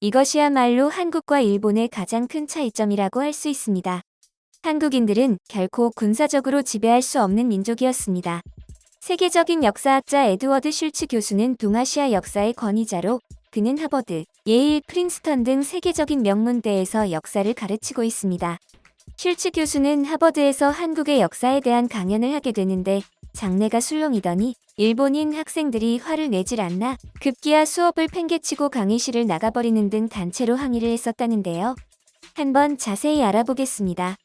이것이야말로 한국과 일본의 가장 큰 차이점이라고 할 수 있습니다. 한국인들은 결코 군사적으로 지배할 수 없는 민족이었습니다. 세계적인 역사학자 에드워드 슐츠 교수는 동아시아 역사의 권위자로 그는 하버드, 예일, 프린스턴 등 세계적인 명문대에서 역사를 가르치고 있습니다. 슐츠 교수는 하버드에서 한국의 역사에 대한 강연을 하게 되는데 장내가 술렁이더니 일본인 학생들이 화를 내질 않나 급기야 수업을 팽개치고 강의실을 나가버리는 등 단체로 항의를 했었다는데요. 한번 자세히 알아보겠습니다.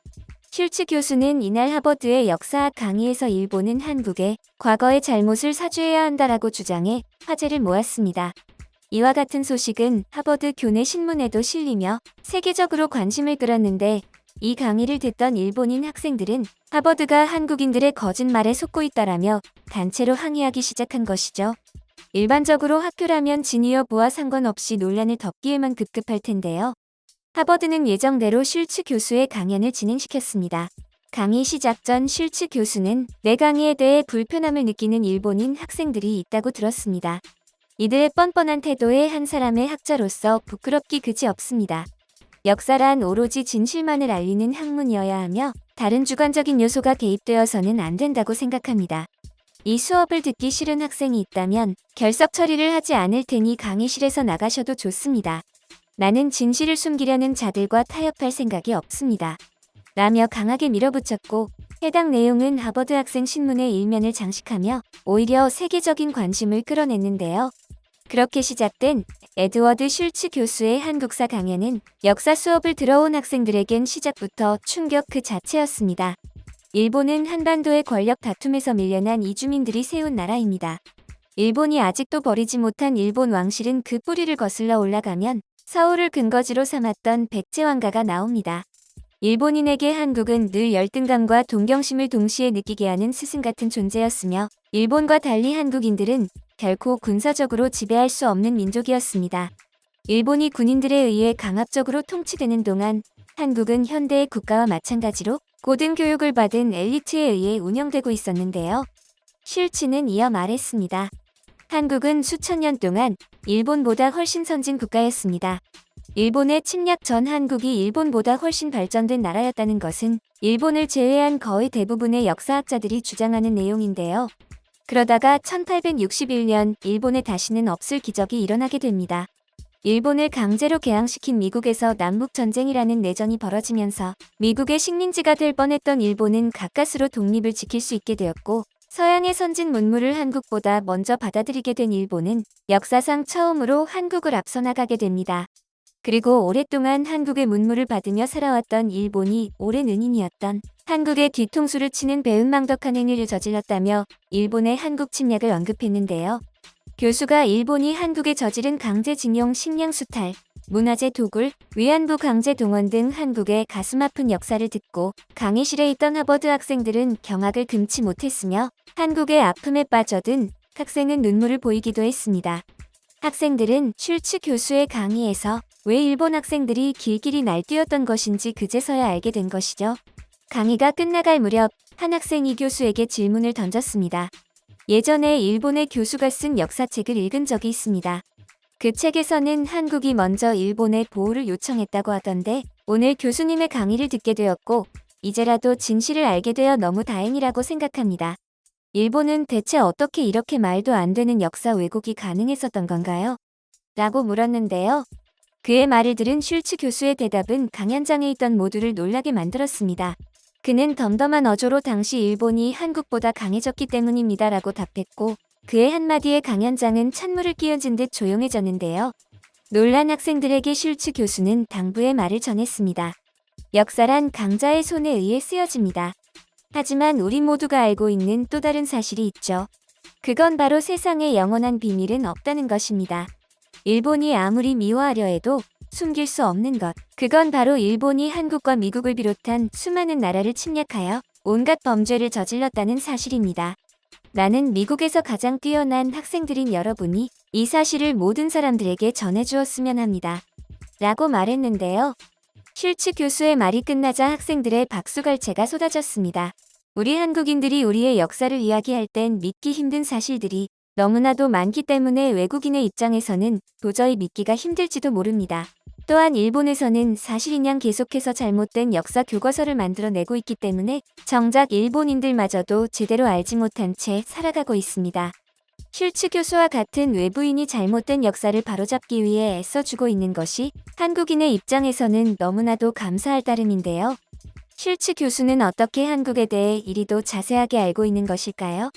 슐츠 교수는 이날 하버드의 역사학 강의에서 일본은 한국의 과거의 잘못을 사죄해야 한다라고 주장해 화제를 모았습니다. 이와 같은 소식은 하버드 교내 신문에도 실리며 세계적으로 관심을 끌었는데 이 강의를 듣던 일본인 학생들은 하버드가 한국인들의 거짓말에 속고 있다라며 단체로 항의하기 시작한 것이죠. 일반적으로 학교라면 진위 여부와 상관없이 논란을 덮기에만 급급할 텐데요. 하버드는 예정대로 슐츠 교수의 강연을 진행시켰습니다. 강의 시작 전 슐츠 교수는 내 강의에 대해 불편함을 느끼는 일본인 학생들이 있다고 들었습니다. 이들의 뻔뻔한 태도에 한 사람의 학자로서 부끄럽기 그지없습니다. 역사란 오로지 진실만을 알리는 학문이어야 하며 다른 주관적인 요소가 개입되어서는 안 된다고 생각합니다. 이 수업을 듣기 싫은 학생이 있다면 결석 처리를 하지 않을 테니 강의실에서 나가셔도 좋습니다. 나는 진실을 숨기려는 자들과 타협할 생각이 없습니다. 라며 강하게 밀어붙였고 해당 내용은 하버드 학생 신문의 일면을 장식하며 오히려 세계적인 관심을 끌어냈는데요. 그렇게 시작된 에드워드 슐츠 교수의 한국사 강연은 역사 수업을 들어온 학생들에겐 시작부터 충격 그 자체였습니다. 일본은 한반도의 권력 다툼에서 밀려난 이주민들이 세운 나라입니다. 일본이 아직도 버리지 못한 일본 왕실은 그 뿌리를 거슬러 올라가면 서울을 근거지로 삼았던 백제왕가가 나옵니다. 일본인에게 한국은 늘 열등감과 동경심을 동시에 느끼게 하는 스승 같은 존재였으며 일본과 달리 한국인들은 결코 군사적으로 지배할 수 없는 민족이었습니다. 일본이 군인들에 의해 강압적으로 통치되는 동안 한국은 현대의 국가와 마찬가지로 고등교육을 받은 엘리트에 의해 운영되고 있었는데요. 슐츠는 이어 말했습니다. 한국은 수천 년 동안 일본보다 훨씬 선진 국가였습니다. 일본의 침략 전 한국이 일본보다 훨씬 발전된 나라였다는 것은 일본을 제외한 거의 대부분의 역사학자들이 주장하는 내용인데요. 그러다가 1861년 일본에 다시는 없을 기적이 일어나게 됩니다. 일본을 강제로 개항시킨 미국에서 남북전쟁이라는 내전이 벌어지면서 미국의 식민지가 될 뻔했던 일본은 가까스로 독립을 지킬 수 있게 되었고 서양의 선진 문물을 한국보다 먼저 받아들이게 된 일본은 역사상 처음으로 한국을 앞서 나가게 됩니다. 그리고 오랫동안 한국의 문물을 받으며 살아왔던 일본이 오랜 은인이었던 한국의 뒤통수를 치는 배은망덕한 행위를 저질렀다며 일본의 한국 침략을 언급했는데요. 교수가 일본이 한국에 저지른 강제징용, 식량 수탈, 문화재 도굴, 위안부 강제 동원 등 한국의 가슴 아픈 역사를 듣고 강의실에 있던 하버드 학생들은 경악을 금치 못했으며 한국의 아픔에 빠져든 학생은 눈물을 보이기도 했습니다. 학생들은 슐츠 교수의 강의에서 왜 일본 학생들이 길길이 날뛰었던 것인지 그제서야 알게 된 것이죠. 강의가 끝나갈 무렵 한 학생이 교수에게 질문을 던졌습니다. 예전에 일본의 교수가 쓴 역사책을 읽은 적이 있습니다. 그 책에서는 한국이 먼저 일본의 보호를 요청했다고 하던데 오늘 교수님의 강의를 듣게 되었고 이제라도 진실을 알게 되어 너무 다행이라고 생각합니다. 일본은 대체 어떻게 이렇게 말도 안 되는 역사 왜곡이 가능했었던 건가요? 라고 물었는데요. 그의 말을 들은 슐츠 교수의 대답은 강연장에 있던 모두를 놀라게 만들었습니다. 그는 덤덤한 어조로 당시 일본이 한국보다 강해졌기 때문입니다 라고 답했고 그의 한마디에 강연장은 찬물을 끼얹은 듯 조용해졌는데요. 놀란 학생들에게 슐츠 교수는 당부의 말을 전했습니다. 역사란 강자의 손에 의해 쓰여집니다. 하지만 우리 모두가 알고 있는 또 다른 사실이 있죠. 그건 바로 세상에 영원한 비밀은 없다는 것입니다. 일본이 아무리 미워하려 해도 숨길 수 없는 것. 그건 바로 일본이 한국과 미국을 비롯한 수많은 나라를 침략하여 온갖 범죄를 저질렀다는 사실입니다. 나는 미국에서 가장 뛰어난 학생들인 여러분이 이 사실을 모든 사람들에게 전해주었으면 합니다. 라고 말했는데요. 슐츠 교수의 말이 끝나자 학생들의 박수갈채가 쏟아졌습니다. 우리 한국인들이 우리의 역사를 이야기할 땐 믿기 힘든 사실들이 너무나도 많기 때문에 외국인의 입장에서는 도저히 믿기가 힘들지도 모릅니다. 또한 일본에서는 사실인양 계속해서 잘못된 역사 교과서를 만들어내고 있기 때문에 정작 일본인들마저도 제대로 알지 못한 채 살아가고 있습니다. 슐츠 교수와 같은 외부인이 잘못된 역사를 바로잡기 위해 애써주고 있는 것이 한국인의 입장에서는 너무나도 감사할 따름인데요. 슐츠 교수는 어떻게 한국에 대해 이리도 자세하게 알고 있는 것일까요?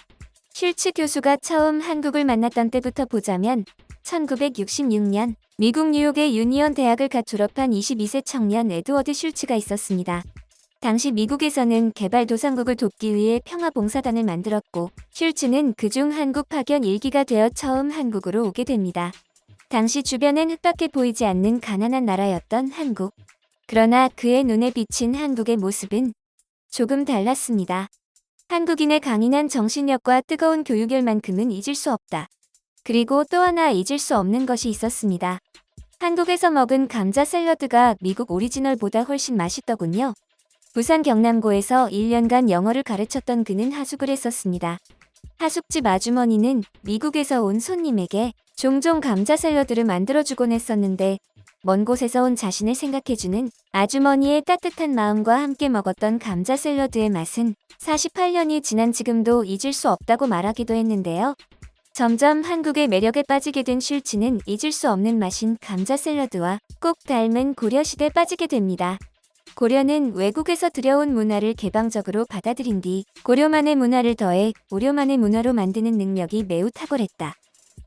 슐츠 교수가 처음 한국을 만났던 때부터 보자면 1966년 미국 뉴욕의 유니언 대학을 갓 졸업한 22세 청년 에드워드 슐츠가 있었습니다. 당시 미국에서는 개발도상국을 돕기 위해 평화봉사단을 만들었고 슐츠는 그중 한국 파견 1기가 되어 처음 한국으로 오게 됩니다. 당시 주변엔 흙밖에 보이지 않는 가난한 나라였던 한국. 그러나 그의 눈에 비친 한국의 모습은 조금 달랐습니다. 한국인의 강인한 정신력과 뜨거운 교육열만큼은 잊을 수 없다. 그리고 또 하나 잊을 수 없는 것이 있었습니다. 한국에서 먹은 감자 샐러드가 미국 오리지널보다 훨씬 맛있더군요. 부산 경남고에서 1년간 영어를 가르쳤던 그는 하숙을 했었습니다. 하숙집 아주머니는 미국에서 온 손님에게 종종 감자 샐러드를 만들어주곤 했었는데 먼 곳에서 온 자신을 생각해주는 아주머니의 따뜻한 마음과 함께 먹었던 감자 샐러드의 맛은 48년이 지난 지금도 잊을 수 없다고 말하기도 했는데요. 점점 한국의 매력에 빠지게 된 슐츠는 잊을 수 없는 맛인 감자 샐러드와 꼭 닮은 고려시대에 빠지게 됩니다. 고려는 외국에서 들여온 문화를 개방적으로 받아들인 뒤 고려만의 문화를 더해 고려만의 문화로 만드는 능력이 매우 탁월했다.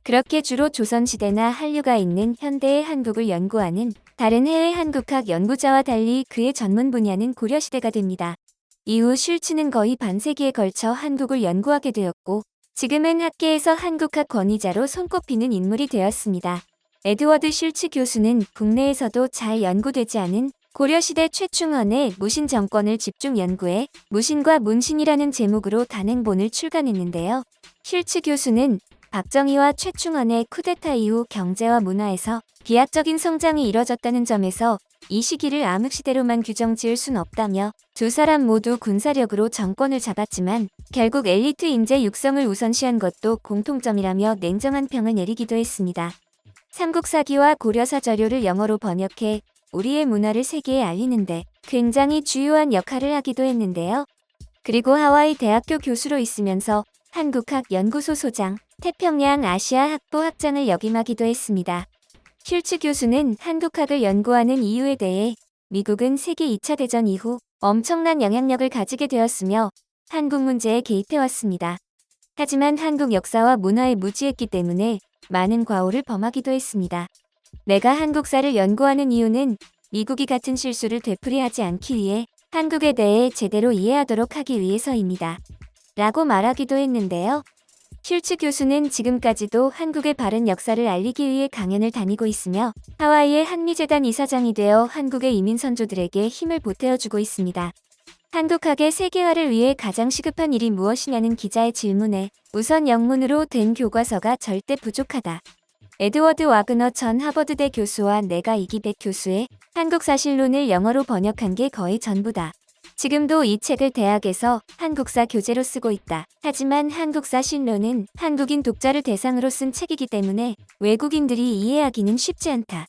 그렇게 주로 조선시대나 한류가 있는 현대의 한국을 연구하는 다른 해외 한국학 연구자와 달리 그의 전문 분야는 고려시대가 됩니다. 이후 슐츠는 거의 반세기에 걸쳐 한국을 연구하게 되었고 지금은 학계에서 한국학 권위자로 손꼽히는 인물이 되었습니다. 에드워드 슐츠 교수는 국내에서도 잘 연구되지 않은 고려시대 최충원의 무신 정권을 집중 연구해 무신과 문신이라는 제목으로 단행본을 출간했는데요. 슐츠 교수는 박정희와 최충원의 쿠데타 이후 경제와 문화에서 비약적인 성장이 이뤄졌다는 점에서 이 시기를 암흑시대로만 규정지을 순 없다며 두 사람 모두 군사력으로 정권을 잡았지만 결국 엘리트 인재 육성을 우선시한 것도 공통점이라며 냉정한 평을 내리기도 했습니다. 삼국사기와 고려사 자료를 영어로 번역해 우리의 문화를 세계에 알리는데 굉장히 주요한 역할을 하기도 했는데요. 그리고 하와이 대학교 교수로 있으면서 한국학연구소 소장, 태평양 아시아 학부 학장을 역임하기도 했습니다. 슐츠 교수는 한국학을 연구하는 이유에 대해 미국은 세계 2차 대전 이후 엄청난 영향력을 가지게 되었으며 한국 문제에 개입해왔습니다. 하지만 한국 역사와 문화에 무지했기 때문에 많은 과오를 범하기도 했습니다. 내가 한국사를 연구하는 이유는 미국이 같은 실수를 되풀이하지 않기 위해 한국에 대해 제대로 이해하도록 하기 위해서입니다. 라고 말하기도 했는데요. 슐츠 교수는 지금까지도 한국의 바른 역사를 알리기 위해 강연을 다니고 있으며 하와이의 한미재단 이사장이 되어 한국의 이민 선조들에게 힘을 보태어주고 있습니다. 한국학의 세계화를 위해 가장 시급한 일이 무엇이냐는 기자의 질문에 우선 영문으로 된 교과서가 절대 부족하다. 에드워드 와그너 전 하버드대 교수와 내가 이기백 교수의 한국사실론을 영어로 번역한 게 거의 전부다. 지금도 이 책을 대학에서 한국사 교재로 쓰고 있다. 하지만 한국사실론은 한국인 독자를 대상으로 쓴 책이기 때문에 외국인들이 이해하기는 쉽지 않다.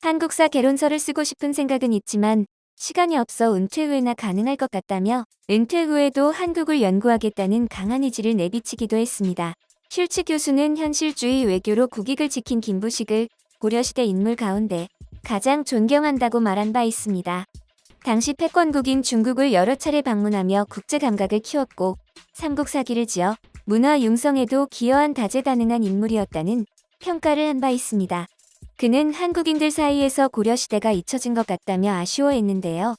한국사 개론서를 쓰고 싶은 생각은 있지만 시간이 없어 은퇴 후에나 가능할 것 같다며 은퇴 후에도 한국을 연구하겠다는 강한 의지를 내비치기도 했습니다. 슐츠 교수는 현실주의 외교로 국익을 지킨 김부식을 고려시대 인물 가운데 가장 존경한다고 말한 바 있습니다. 당시 패권국인 중국을 여러 차례 방문하며 국제 감각을 키웠고 삼국사기를 지어 문화 융성에도 기여한 다재다능한 인물이었다는 평가를 한 바 있습니다. 그는 한국인들 사이에서 고려시대가 잊혀진 것 같다며 아쉬워했는데요.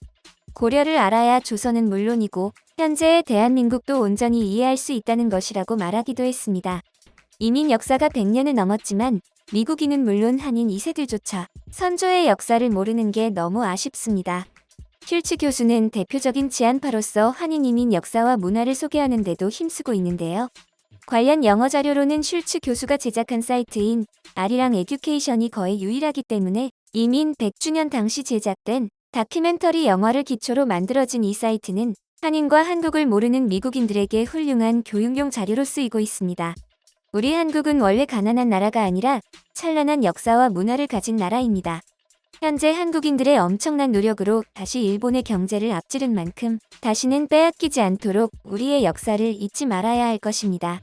고려를 알아야 조선은 물론이고 현재의 대한민국도 온전히 이해할 수 있다는 것이라고 말하기도 했습니다. 이민 역사가 100년을 넘었지만 미국인은 물론 한인 2세들조차 선조의 역사를 모르는 게 너무 아쉽습니다. 슐츠 교수는 대표적인 지안파로서 한인 이민 역사와 문화를 소개하는 데도 힘쓰고 있는데요. 관련 영어 자료로는 슐츠 교수가 제작한 사이트인 아리랑 에듀케이션이 거의 유일하기 때문에 이민 100주년 당시 제작된 다큐멘터리 영화를 기초로 만들어진 이 사이트는 한인과 한국을 모르는 미국인들에게 훌륭한 교육용 자료로 쓰이고 있습니다. 우리 한국은 원래 가난한 나라가 아니라 찬란한 역사와 문화를 가진 나라입니다. 현재 한국인들의 엄청난 노력으로 다시 일본의 경제를 앞지른 만큼 다시는 빼앗기지 않도록 우리의 역사를 잊지 말아야 할 것입니다.